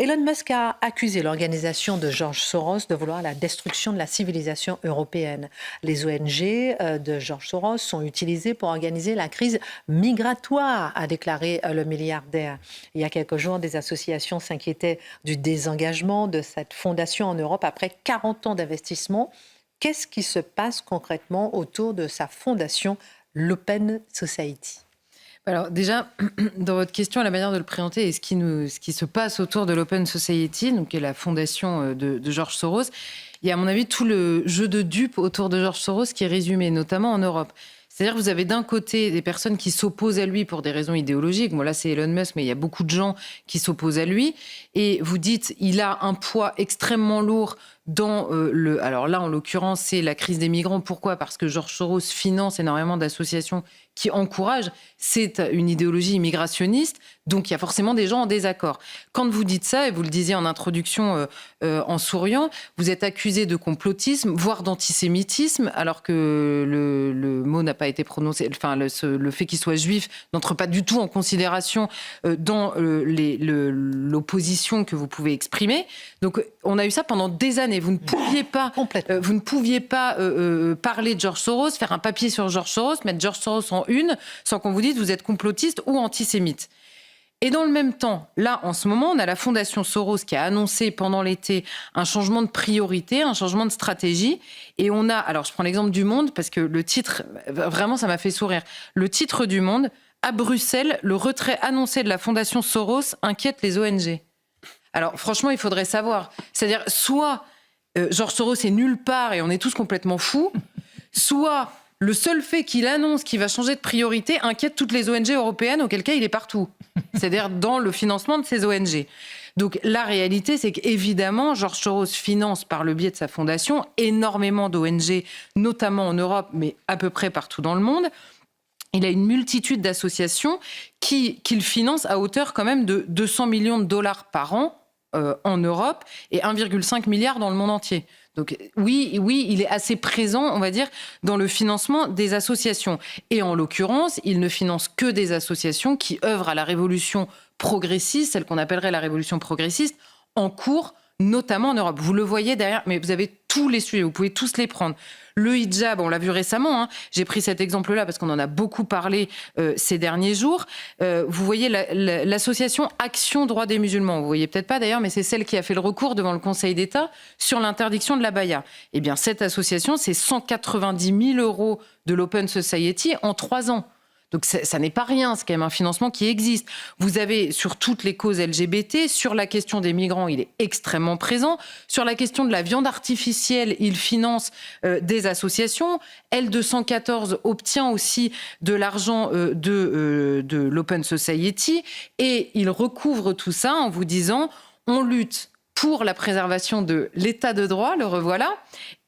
Elon Musk a accusé l'organisation de George Soros de vouloir la destruction de la civilisation européenne. Les ONG de George Soros sont utilisées pour organiser la crise migratoire, a déclaré le milliardaire. Il y a quelques jours, des associations s'inquiétaient du désengagement de cette fondation en Europe après 40 ans d'investissement. Qu'est-ce qui se passe concrètement autour de sa fondation, l'Open Society ? Alors déjà, dans votre question, la manière de le présenter et ce qui se passe autour de l'Open Society, donc qui est la fondation de George Soros, il y a à mon avis tout le jeu de dupes autour de George Soros qui est résumé, notamment en Europe. C'est-à-dire que vous avez d'un côté des personnes qui s'opposent à lui pour des raisons idéologiques. Bon, là, c'est Elon Musk, mais il y a beaucoup de gens qui s'opposent à lui. Et vous dites, il a un poids extrêmement lourd dans le... Alors là, en l'occurrence, c'est la crise des migrants. Pourquoi ? Parce que George Soros finance énormément d'associations qui encouragent. C'est une idéologie immigrationniste. Donc, il y a forcément des gens en désaccord. Quand vous dites ça, et vous le disiez en introduction en souriant, vous êtes accusé de complotisme, voire d'antisémitisme, alors que le mot n'a pas été prononcé. Enfin, le fait qu'il soit juif n'entre pas du tout en considération dans l'opposition que vous pouvez exprimer. Donc, on a eu ça pendant des années. Vous ne pouviez pas parler de George Soros, faire un papier sur George Soros, mettre George Soros en une, sans qu'on vous dise vous êtes complotiste ou antisémite. Et dans le même temps, là, en ce moment, on a la Fondation Soros qui a annoncé pendant l'été un changement de priorité, un changement de stratégie. Et on a, alors je prends l'exemple du Monde, parce que le titre, vraiment, ça m'a fait sourire. Le titre du Monde, à Bruxelles, le retrait annoncé de la Fondation Soros inquiète les ONG. Alors, franchement, il faudrait savoir. C'est-à-dire, soit George Soros est nulle part et on est tous complètement fous, soit le seul fait qu'il annonce qu'il va changer de priorité inquiète toutes les ONG européennes, auquel cas il est partout. C'est-à-dire dans le financement de ces ONG. Donc la réalité, c'est qu'évidemment, George Soros finance par le biais de sa fondation énormément d'ONG, notamment en Europe, mais à peu près partout dans le monde. Il a une multitude d'associations qu'il finance à hauteur quand même de 200 millions de dollars par an en Europe et 1,5 milliard dans le monde entier. Donc oui, il est assez présent, on va dire, dans le financement des associations. Et en l'occurrence, il ne finance que des associations qui œuvrent à la révolution progressiste, celle qu'on appellerait la révolution progressiste, en cours, notamment en Europe. Vous le voyez derrière, mais vous avez tous les sujets, vous pouvez tous les prendre. Le hijab, on l'a vu récemment, j'ai pris cet exemple-là parce qu'on en a beaucoup parlé ces derniers jours. Vous voyez l'association Action Droits des Musulmans, vous voyez peut-être pas d'ailleurs, mais c'est celle qui a fait le recours devant le Conseil d'État sur l'interdiction de l'abaya. Eh bien, cette association, c'est 190 000 € de l'Open Society en 3 ans. Donc ça n'est pas rien, c'est quand même un financement qui existe. Vous avez sur toutes les causes LGBT, sur la question des migrants, il est extrêmement présent. Sur la question de la viande artificielle, il finance des associations. L214 obtient aussi de l'argent de l'Open Society et il recouvre tout ça en vous disant on lutte pour la préservation de l'état de droit, le revoilà,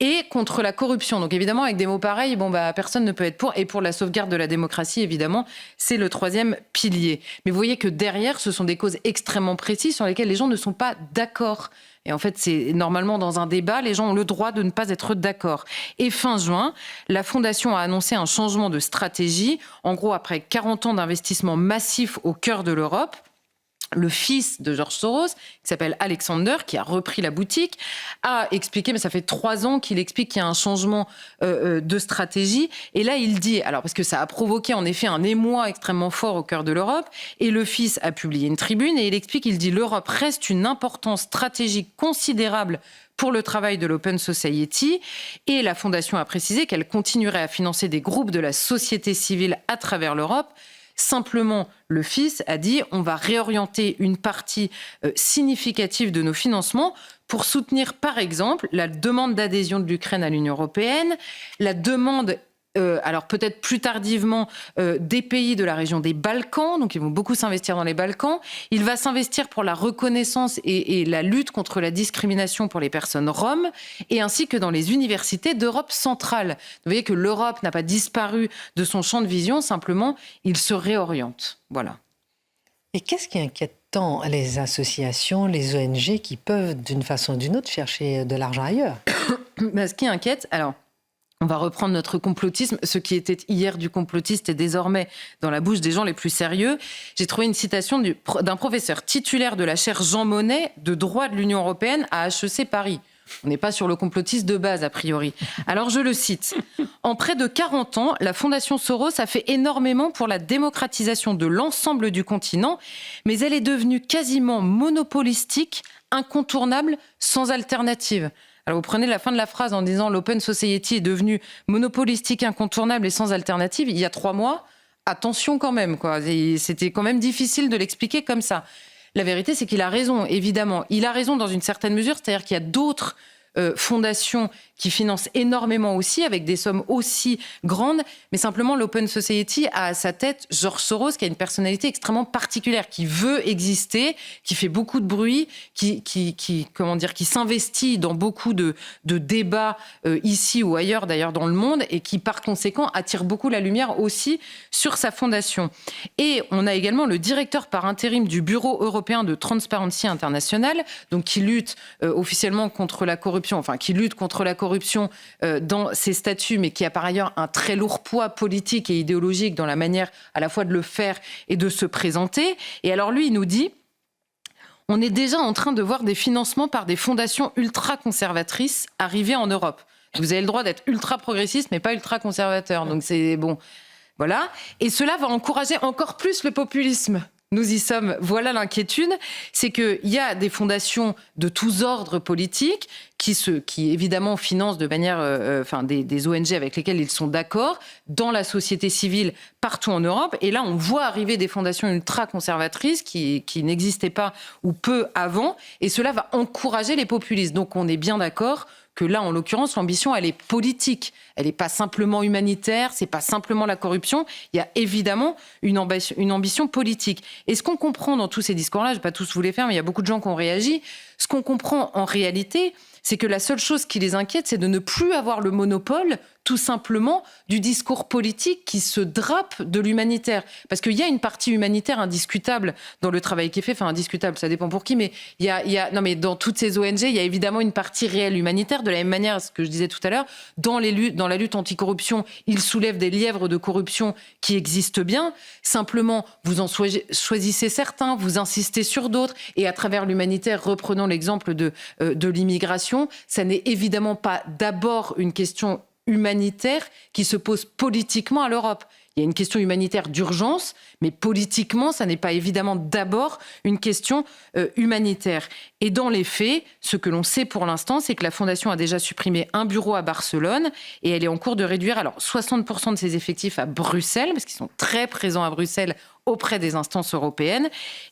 et contre la corruption. Donc évidemment, avec des mots pareils, personne ne peut être pour. Et pour la sauvegarde de la démocratie, évidemment, c'est le 3e pilier. Mais vous voyez que derrière, ce sont des causes extrêmement précises sur lesquelles les gens ne sont pas d'accord. Et en fait, c'est normalement dans un débat, les gens ont le droit de ne pas être d'accord. Et fin juin, la Fondation a annoncé un changement de stratégie. En gros, après 40 ans d'investissement massif au cœur de l'Europe, le fils de George Soros, qui s'appelle Alexander, qui a repris la boutique, a expliqué, mais ça fait 3 ans qu'il explique qu'il y a un changement de stratégie. Et là, il dit, alors parce que ça a provoqué en effet un émoi extrêmement fort au cœur de l'Europe, et le fils a publié une tribune, et il explique, il dit, l'Europe reste une importance stratégique considérable pour le travail de l'Open Society, et la Fondation a précisé qu'elle continuerait à financer des groupes de la société civile à travers l'Europe. Simplement, le fils a dit on va réorienter une partie significative de nos financements pour soutenir, par exemple, la demande d'adhésion de l'Ukraine à l'Union européenne, la demande alors peut-être plus tardivement des pays de la région des Balkans, donc ils vont beaucoup s'investir dans les Balkans. Il va s'investir pour la reconnaissance et la lutte contre la discrimination pour les personnes roms, et ainsi que dans les universités d'Europe centrale. Vous voyez que l'Europe n'a pas disparu de son champ de vision, simplement il se réoriente. Voilà. Et qu'est-ce qui inquiète tant les associations, les ONG qui peuvent d'une façon ou d'une autre chercher de l'argent ailleurs ? Ce qui inquiète, alors On va reprendre notre complotisme. Ce qui était hier du complotiste est désormais dans la bouche des gens les plus sérieux. J'ai trouvé une citation d'un professeur titulaire de la chaire Jean Monnet de droit de l'Union européenne à HEC Paris. On n'est pas sur le complotiste de base, a priori. Alors, je le cite. « En près de 40 ans, la Fondation Soros a fait énormément pour la démocratisation de l'ensemble du continent, mais elle est devenue quasiment monopolistique, incontournable, sans alternative. » Alors vous prenez la fin de la phrase en disant « l'Open Society est devenu monopolistique, incontournable et sans alternative » il y a 3 mois, attention quand même, quoi. C'était quand même difficile de l'expliquer comme ça. La vérité, c'est qu'il a raison, évidemment. Il a raison dans une certaine mesure, c'est-à-dire qu'il y a d'autres fondations qui financent énormément aussi, avec des sommes aussi grandes, mais simplement l'Open Society a à sa tête George Soros, qui a une personnalité extrêmement particulière, qui veut exister, qui fait beaucoup de bruit, qui s'investit dans beaucoup de débats ici ou ailleurs, d'ailleurs dans le monde, et qui par conséquent attire beaucoup la lumière aussi sur sa fondation. Et on a également le directeur par intérim du Bureau européen de Transparency International, donc qui lutte officiellement contre la corruption, dans ses statuts, mais qui a par ailleurs un très lourd poids politique et idéologique dans la manière à la fois de le faire et de se présenter. Et alors lui, il nous dit « On est déjà en train de voir des financements par des fondations ultra-conservatrices arriver en Europe. Vous avez le droit d'être ultra-progressiste, mais pas ultra-conservateur. Donc c'est bon. Voilà. Et cela va encourager encore plus le populisme. » Nous y sommes. Voilà l'inquiétude. C'est qu'il y a des fondations de tous ordres politiques qui évidemment financent de manière, des ONG avec lesquelles ils sont d'accord, dans la société civile partout en Europe. Et là, on voit arriver des fondations ultra-conservatrices qui n'existaient pas ou peu avant. Et cela va encourager les populistes. Donc on est bien d'accord que là, en l'occurrence, l'ambition, elle est politique. Elle n'est pas simplement humanitaire, c'est pas simplement la corruption. Il y a évidemment une ambition politique. Et ce qu'on comprend dans tous ces discours-là, je ne vais pas tous vous les faire, mais il y a beaucoup de gens qui ont réagi. Ce qu'on comprend en réalité, c'est que la seule chose qui les inquiète, c'est de ne plus avoir le monopole, tout simplement, du discours politique qui se drape de l'humanitaire. Parce qu'il y a une partie humanitaire indiscutable dans le travail qui est fait. Enfin, indiscutable, ça dépend pour qui, mais mais dans toutes ces ONG, il y a évidemment une partie réelle humanitaire. De la même manière, ce que je disais tout à l'heure, dans la lutte anticorruption, ils soulèvent des lièvres de corruption qui existent bien. Simplement, vous en choisissez certains, vous insistez sur d'autres, et à travers l'humanitaire, reprenons l'exemple de l'immigration, ça n'est évidemment pas d'abord une question humanitaire qui se pose politiquement à l'Europe. Il y a une question humanitaire d'urgence, mais politiquement, ça n'est pas évidemment d'abord une question humanitaire. Et dans les faits, ce que l'on sait pour l'instant, c'est que la Fondation a déjà supprimé un bureau à Barcelone et elle est en cours de réduire 60% de ses effectifs à Bruxelles, parce qu'ils sont très présents à Bruxelles auprès des instances européennes,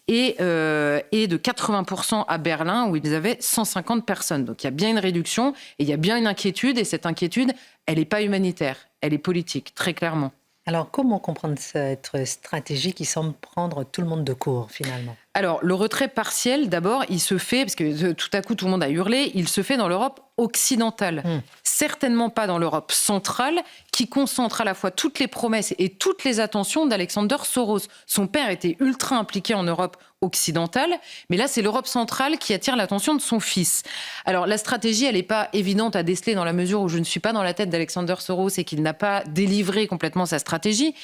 et de 80% à Berlin, où ils avaient 150 personnes. Donc il y a bien une réduction, et il y a bien une inquiétude, et cette inquiétude, elle n'est pas humanitaire, elle est politique, très clairement. Alors, comment comprendre cette stratégie qui semble prendre tout le monde de court, finalement ? Alors, le retrait partiel, d'abord, il se fait, parce que tout à coup, tout le monde a hurlé, il se fait dans l'Europe occidentale. Certainement pas dans l'Europe centrale, qui concentre à la fois toutes les promesses et toutes les attentions d'Alexander Soros. Son père était ultra impliqué en Europe occidentale, mais là, c'est l'Europe centrale qui attire l'attention de son fils. Alors, la stratégie, elle n'est pas évidente à déceler dans la mesure où je ne suis pas dans la tête d'Alexander Soros et qu'il n'a pas délivré complètement sa stratégie.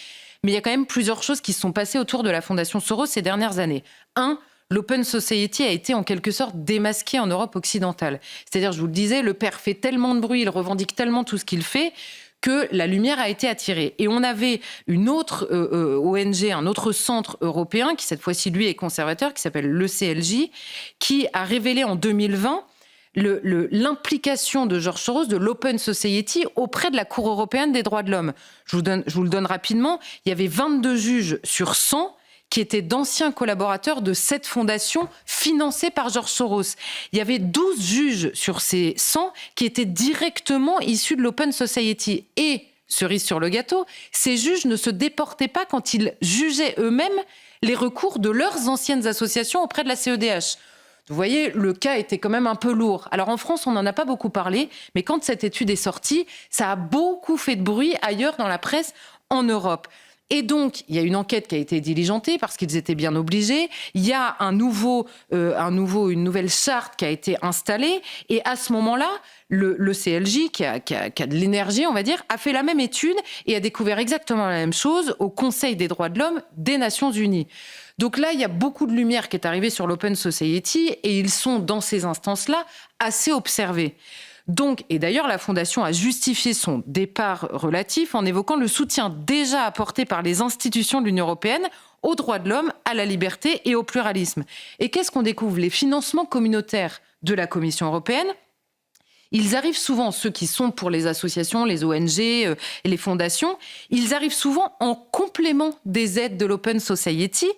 Mais il y a quand même plusieurs choses qui se sont passées autour de la Fondation Soros ces dernières années. 1, l'Open Society a été en quelque sorte démasqué en Europe occidentale. C'est-à-dire, je vous le disais, le père fait tellement de bruit, il revendique tellement tout ce qu'il fait, que la lumière a été attirée. Et on avait une autre ONG, un autre centre européen, qui cette fois-ci, lui, est conservateur, qui s'appelle l'ECLJ, qui a révélé en 2020 l'implication de George Soros, de l'Open Society, auprès de la Cour européenne des droits de l'homme. Je vous le donne rapidement. Il y avait 22 juges sur 100 qui étaient d'anciens collaborateurs de cette fondation financée par George Soros. Il y avait 12 juges sur ces 100 qui étaient directement issus de l'Open Society. Et, cerise sur le gâteau, ces juges ne se déportaient pas quand ils jugeaient eux-mêmes les recours de leurs anciennes associations auprès de la CEDH. Vous voyez, le cas était quand même un peu lourd. Alors en France, on n'en a pas beaucoup parlé, mais quand cette étude est sortie, ça a beaucoup fait de bruit ailleurs dans la presse en Europe. Et donc, il y a une enquête qui a été diligentée parce qu'ils étaient bien obligés. Il y a une nouvelle charte qui a été installée. Et à ce moment-là, le CLJ, qui a de l'énergie, on va dire, a fait la même étude et a découvert exactement la même chose au Conseil des droits de l'homme des Nations Unies. Donc là, il y a beaucoup de lumière qui est arrivée sur l'Open Society et ils sont, dans ces instances-là, assez observés. Donc, et d'ailleurs, la Fondation a justifié son départ relatif en évoquant le soutien déjà apporté par les institutions de l'Union européenne aux droits de l'homme, à la liberté et au pluralisme. Et qu'est-ce qu'on découvre? Les financements communautaires de la Commission européenne, ils arrivent souvent, ceux qui sont pour les associations, les ONG et les fondations, ils arrivent souvent en complément des aides de l'Open Society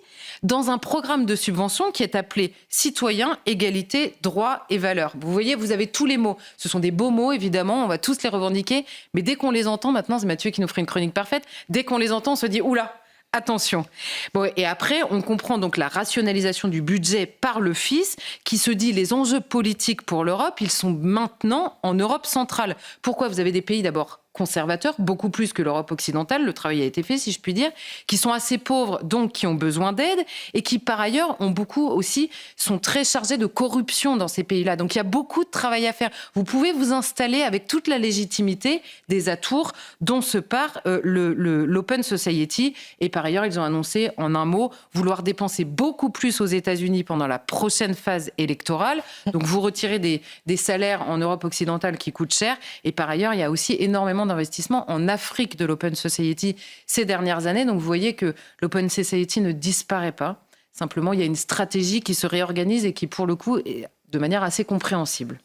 dans un programme de subvention qui est appelé Citoyens, Égalité, Droits et Valeurs. Vous voyez, vous avez tous les mots. Ce sont des beaux mots, évidemment, on va tous les revendiquer, mais dès qu'on les entend, maintenant, c'est Mathieu qui nous ferait une chronique parfaite, dès qu'on les entend, on se dit « Oula !» Attention. Bon, et après, on comprend donc la rationalisation du budget par le FIS qui se dit les enjeux politiques pour l'Europe, ils sont maintenant en Europe centrale. Pourquoi? Vous avez des pays d'abord conservateurs, beaucoup plus que l'Europe occidentale, le travail a été fait si je puis dire, qui sont assez pauvres, donc qui ont besoin d'aide et qui par ailleurs ont beaucoup aussi, sont très chargés de corruption dans ces pays-là. Donc il y a beaucoup de travail à faire. Vous pouvez vous installer avec toute la légitimité des atours dont se part l'Open Society et par ailleurs ils ont annoncé en un mot vouloir dépenser beaucoup plus aux États-Unis pendant la prochaine phase électorale. Donc vous retirez des salaires en Europe occidentale qui coûtent cher et par ailleurs il y a aussi énormément d'investissement en Afrique de l'Open Society ces dernières années. Donc vous voyez que l'Open Society ne disparaît pas. Simplement, il y a une stratégie qui se réorganise et qui, pour le coup, est de manière assez compréhensible.